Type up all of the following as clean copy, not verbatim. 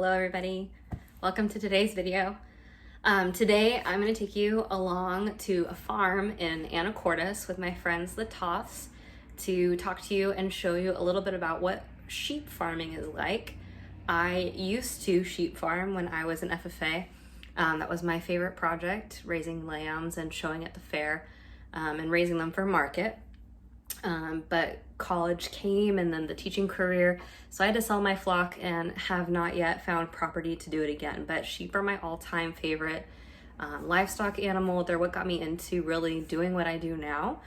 Hello everybody, welcome to today's video. Today I'm going to take you along to a farm in Anacortes with my friends the Toths to talk to you and show you a little bit about what sheep farming is like. I used to sheep farm when I was an FFA. That was my favorite project, raising lambs and showing at the fair and raising them for market. But college came and then the teaching career, so I had to sell my flock and have not yet found property to do it again. But sheep are my all-time favorite livestock animal. They're what got me into really doing what I do now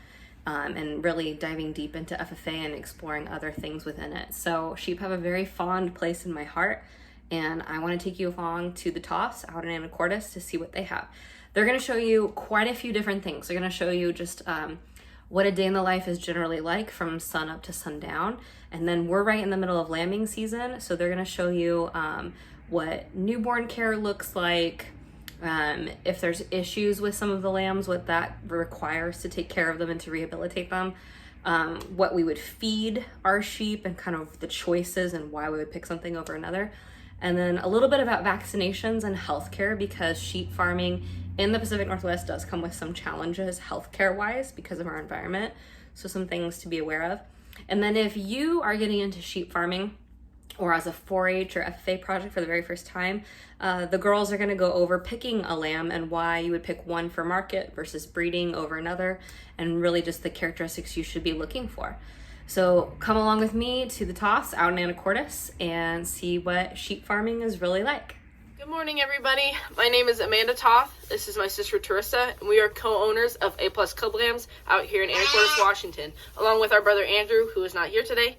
and really diving deep into FFA and exploring other things within it. So sheep have a very fond place in my heart, and I want to take you along to the Toths out in Anacortes to see what they have. They're going to show you quite a few different things. They're going to show you just what a day in the life is generally like from sun up to sundown. And then we're right in the middle of lambing season, so they're gonna show you what newborn care looks like, if there's issues with some of the lambs, what that requires to take care of them and to rehabilitate them, what we would feed our sheep and kind of the choices and why we would pick something over another. And then a little bit about vaccinations and healthcare, because sheep farming in the Pacific Northwest does come with some challenges healthcare wise because of our environment. So some things to be aware of. And then if you are getting into sheep farming or as a 4-H or FFA project for the very first time, the girls are gonna go over picking a lamb and why you would pick one for market versus breeding over another, and really just the characteristics you should be looking for. So come along with me to the Toths out in Anacortes and see what sheep farming is really like. Good morning, everybody. My name is Amanda Toth. This is my sister Tarisa, and we are co-owners of A+ Cub Lambs out here in Anacortes, Washington, along with our brother Andrew, who is not here today.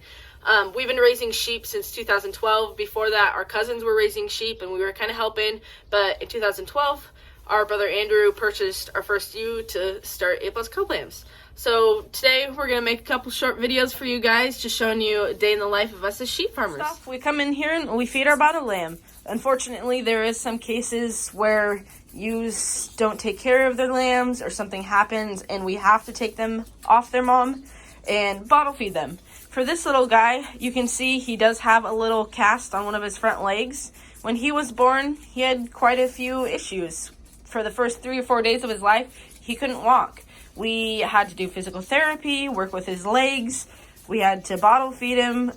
We've been raising sheep since 2012. Before that, our cousins were raising sheep, and we were kind of helping. But in 2012, our brother Andrew purchased our first ewe to start A+ Cub Lambs. So today we're going to make a couple short videos for you guys, just showing you a day in the life of us as sheep farmers. We come in here and we feed our bottle lamb. Unfortunately, there is some cases where ewes don't take care of their lambs or something happens and we have to take them off their mom and bottle feed them. For this little guy, you can see he does have a little cast on one of his front legs. When he was born, he had quite a few issues. For the first 3 or 4 days of his life, he couldn't walk. We had to do physical therapy, work with his legs. We had to bottle feed him.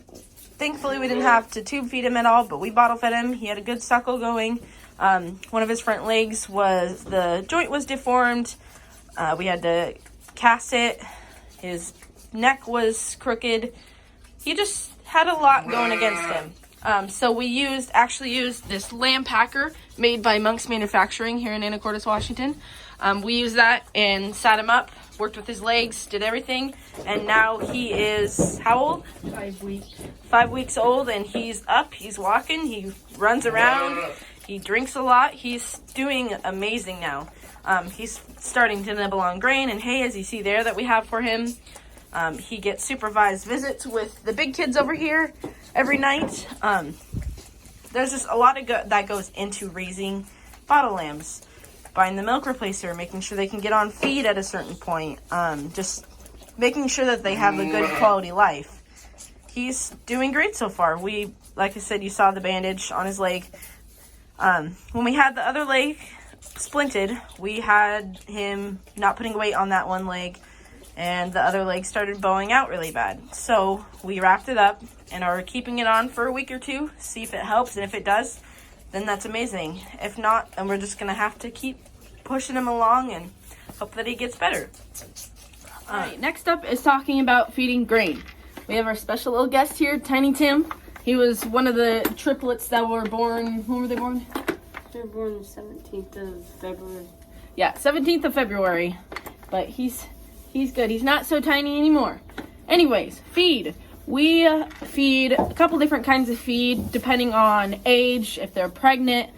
Thankfully, we didn't have to tube feed him at all, but we bottle fed him. He had a good suckle going. One of his front legs the joint was deformed. We had to cast it. His neck was crooked. He just had a lot going against him. So we actually used this lamb packer made by Monk's Manufacturing here in Anacortes, Washington. We used that and sat him up, worked with his legs, did everything, and now he is, how old? 5 weeks. 5 weeks old, and he's up, he's walking, he runs around, he drinks a lot, he's doing amazing now. He's starting to nibble on grain and hay, as you see there, that we have for him. He gets supervised visits with the big kids over here every night. There's just a lot that goes into raising bottle lambs. Buying the milk replacer, making sure they can get on feed at a certain point, just making sure that they have a good quality life. He's doing great so far. Like I said, you saw the bandage on his leg. When we had the other leg splinted, we had him not putting weight on that one leg, and the other leg started bowing out really bad. So we wrapped it up and are keeping it on for a week or two, see if it helps, and if it does, then that's amazing. If not, then we're just going to have to keep pushing him along and hope that he gets better. All right, next up is talking about feeding grain. We have our special little guest here, Tiny Tim. He was one of the triplets that were born, when were they born? They were born the 17th of February. Yeah, 17th of February. But he's good. He's not so tiny anymore. Anyways, feed. We feed a couple different kinds of feed depending on age, if they're pregnant,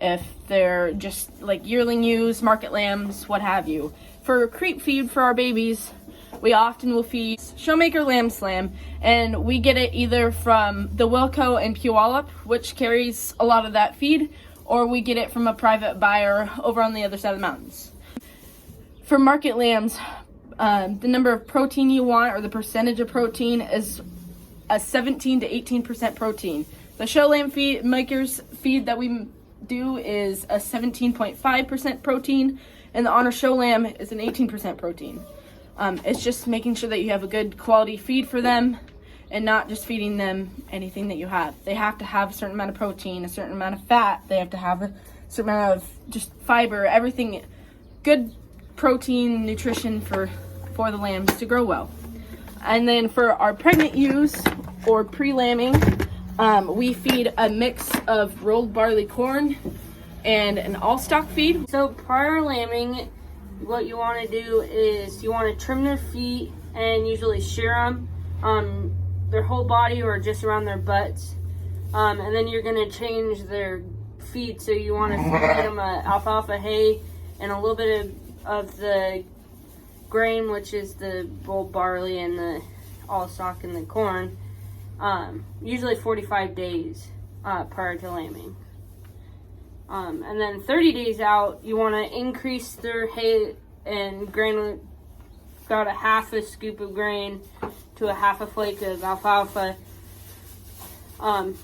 if they're just like yearling ewes, market lambs, what have you. For creep feed for our babies, we often will feed Showmaker Lamb Slam, and we get it either from the Wilco and Puyallup, which carries a lot of that feed, or we get it from a private buyer over on the other side of the mountains. For market lambs, the number of protein you want, or the percentage of protein, is a 17 to 18% protein. The show lamb feed makers feed that we do is a 17.5% protein, and the honor show lamb is an 18% protein. It's just making sure that you have a good quality feed for them and not just feeding them anything that you have. They have to have a certain amount of protein, a certain amount of fat. They have to have a certain amount of just fiber, everything, good protein, nutrition for the lambs to grow well. And then for our pregnant ewes or pre-lambing, we feed a mix of rolled barley corn and an all-stock feed. So prior lambing, what you want to do is you want to trim their feet and usually shear them, their whole body or just around their butts. And then you're going to change their feed, so you want to feed them alfalfa hay and a little bit of the grain, which is the rolled barley and the all-stock and the corn, usually 45 days prior to lambing. And then 30 days out, you want to increase their hay and grain, about a half a scoop of grain to a half a flake of alfalfa. And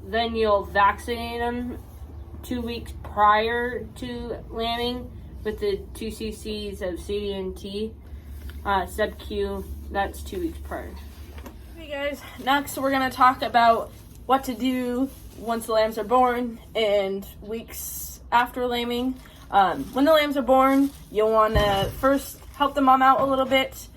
then you'll vaccinate them 2 weeks prior to lambing with the 2 cc's of CDNT sub-Q. That's 2 weeks prior. Okay guys, next we're going to talk about what to do once the lambs are born and weeks after lambing. When the lambs are born, you'll want to first help the mom out a little bit,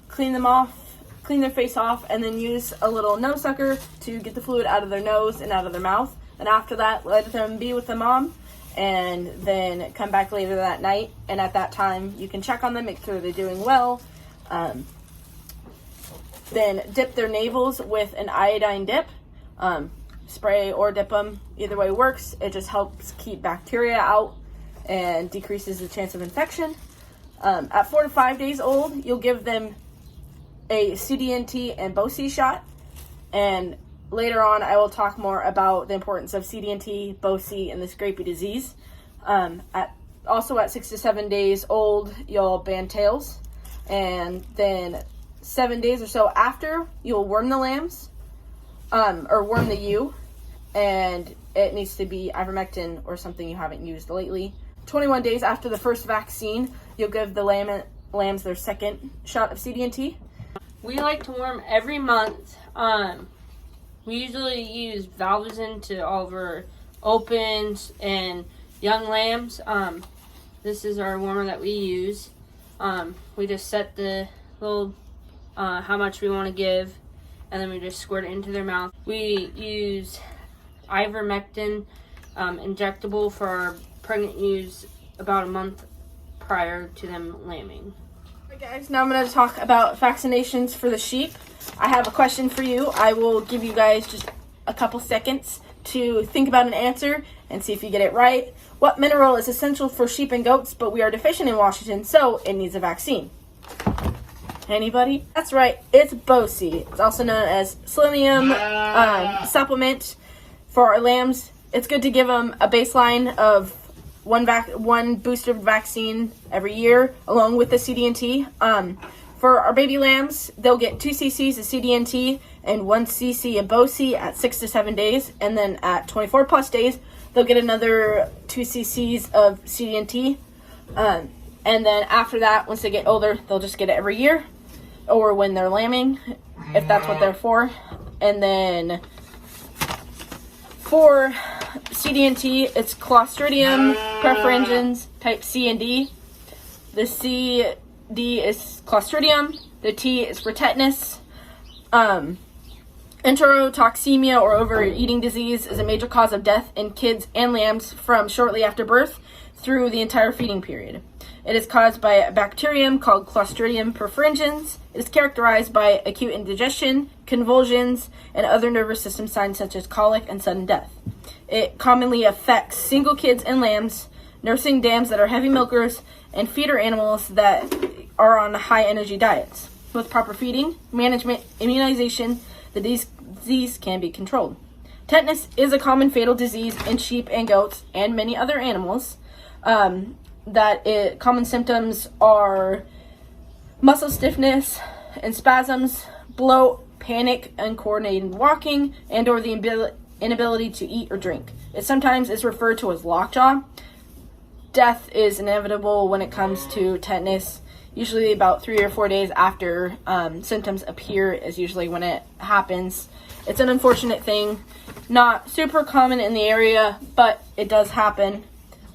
clean their face off, and then use a little nose sucker to get the fluid out of their nose and out of their mouth. And after that, let them be with the mom, and then come back later that night. And at that time, you can check on them, make sure they're doing well. Then dip their navels with an iodine dip. Spray or dip them, either way works. It just helps keep bacteria out and decreases the chance of infection. At 4 to 5 days old, you'll give them a CDNT and BOC shot, and later on I will talk more about the importance of CDNT, BOC, and the scrapie disease. Also at 6 to 7 days old, you'll band tails, and then 7 days or so after, you'll worm the lambs, or worm the ewe, and it needs to be ivermectin or something you haven't used lately. 21 days after the first vaccine, you'll give the lambs their second shot of CDNT. We like to worm every month. We usually use Valvazin to all of our opens and young lambs. This is our wormer that we use. We just set the little how much we want to give, and then we just squirt it into their mouth. We use ivermectin injectable for our pregnant ewes about a month prior to them lambing. Guys, now I'm going to talk about vaccinations for the sheep. I have a question for you. I will give you guys just a couple seconds to think about an answer and see if you get it right. What mineral is essential for sheep and goats, but we are deficient in Washington, so it needs a vaccine? Anybody? That's right, it's BOC. It's also known as selenium supplement for our lambs. It's good to give them a baseline of one booster vaccine every year, along with the CDNT. For our baby lambs, they'll get 2 cc's of CDNT and 1 cc of BOC at 6 to 7 days, and then at 24 plus days, they'll get another 2 cc's of CDNT. And then after that, once they get older, they'll just get it every year, or when they're lambing, if that's what they're for. And then for CDNT, it's Clostridium perfringens type C and D. The C, D is Clostridium. The T is for tetanus. Enterotoxemia or overeating disease is a major cause of death in kids and lambs from shortly after birth through the entire feeding period. It is caused by a bacterium called Clostridium perfringens. It is characterized by acute indigestion, convulsions, and other nervous system signs such as colic and sudden death. It commonly affects single kids and lambs, nursing dams that are heavy milkers, and feeder animals that are on high energy diets. With proper feeding, management, immunization, the disease can be controlled. Tetanus is a common fatal disease in sheep and goats and many other animals. Common symptoms are muscle stiffness and spasms, bloat, panic, uncoordinated walking, and or the inability to eat or drink. It sometimes is referred to as lockjaw. Death is inevitable when it comes to tetanus. Usually about 3 or 4 days after symptoms appear is usually when it happens. It's an unfortunate thing, not super common in the area, but it does happen.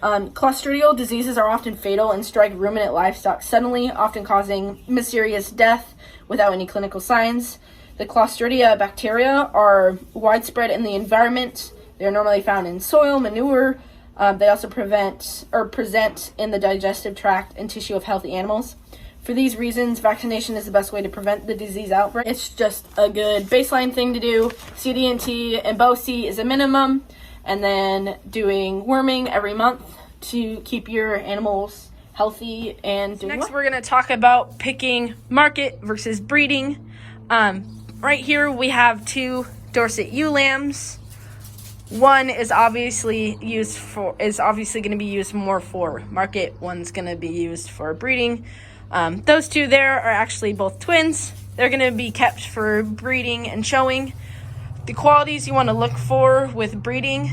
Clostridial diseases are often fatal and strike ruminant livestock suddenly, often causing mysterious death without any clinical signs. The Clostridia bacteria are widespread in the environment. They're normally found in soil, manure. They also present in the digestive tract and tissue of healthy animals. For these reasons, vaccination is the best way to prevent the disease outbreak. It's just a good baseline thing to do. CDNT and BOC is a minimum, and then doing worming every month to keep your animals healthy and doing Next, well. we're going to talk about picking market versus breeding. Right here, we have 2 Dorset ewe lambs. One is obviously going to be used more for market. One's going to be used for breeding. Those 2 there are actually both twins. They're going to be kept for breeding and showing. The qualities you want to look for with breeding,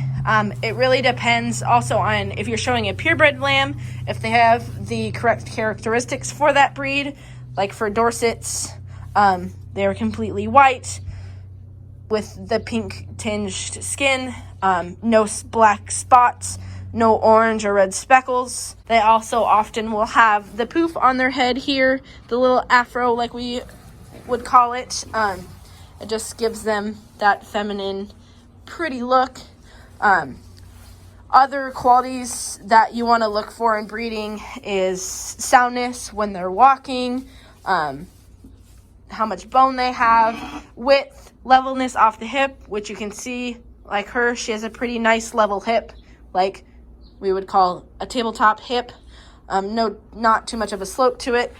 it really depends also on if you're showing a purebred lamb, if they have the correct characteristics for that breed. Like for Dorsets, they're completely white with the pink tinged skin, no black spots, no orange or red speckles. They also often will have the poof on their head here, the little afro like we would call it. It just gives them that feminine, pretty look. Other qualities that you want to look for in breeding is soundness when they're walking, how much bone they have, width, levelness off the hip, which you can see, like her, she has a pretty nice level hip, like we would call a tabletop hip. Not too much of a slope to it.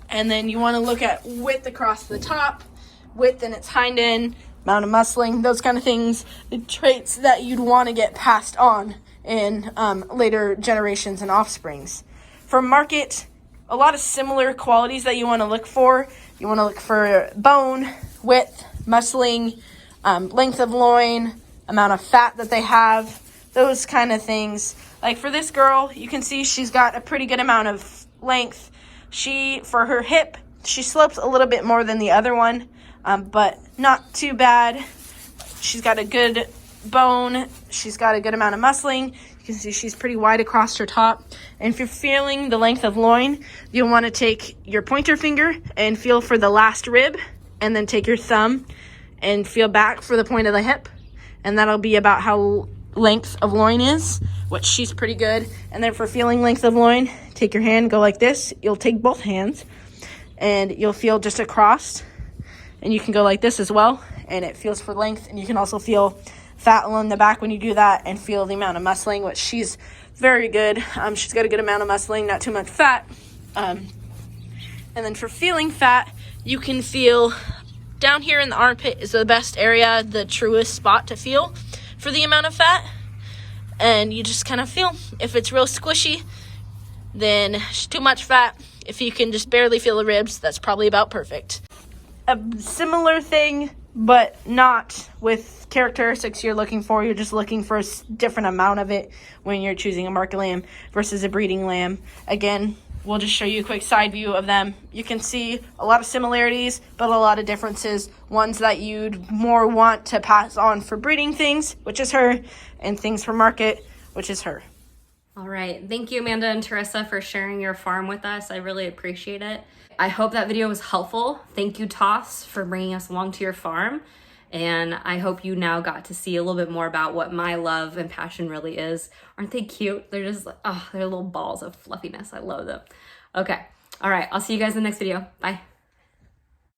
And then you want to look at width across the top, width in its hind end, amount of muscling, those kind of things, the traits that you'd want to get passed on in later generations and offsprings. For market, a lot of similar qualities that you want to look for. You want to look for bone, width, muscling, length of loin, amount of fat that they have, those kind of things. Like for this girl, you can see she's got a pretty good amount of length. For her hip, she slopes a little bit more than the other one, but not too bad. She's got a good bone. She's got a good amount of muscling. You can see she's pretty wide across her top. And if you're feeling the length of loin, you'll want to take your pointer finger and feel for the last rib, and then take your thumb and feel back for the point of the hip. And that'll be about how length of loin is, which she's pretty good. And then for feeling length of loin, take your hand, go like this. You'll take both hands and you'll feel just across, and you can go like this as well, and it feels for length. And you can also feel fat along the back when you do that and feel the amount of muscling, which she's very good. She's got a good amount of muscling, not too much fat. And then for feeling fat, you can feel down here in the armpit is the best area, the truest spot to feel for the amount of fat. And you just kind of feel. If it's real squishy, then it's too much fat. If you can just barely feel the ribs, that's probably about perfect. A similar thing, but not with characteristics you're looking for. You're just looking for a different amount of it when you're choosing a market lamb versus a breeding lamb. Again, we'll just show you a quick side view of them. You can see a lot of similarities, but a lot of differences. Ones that you'd more want to pass on for breeding things, which is her, and things for market, which is her. All right. Thank you, Amanda and Tarisa, for sharing your farm with us. I really appreciate it. I hope that video was helpful. Thank you, Toth, for bringing us along to your farm. And I hope you now got to see a little bit more about what my love and passion really is. Aren't they cute? They're just like, oh, they're little balls of fluffiness. I love them. Okay. All right. I'll see you guys in the next video. Bye.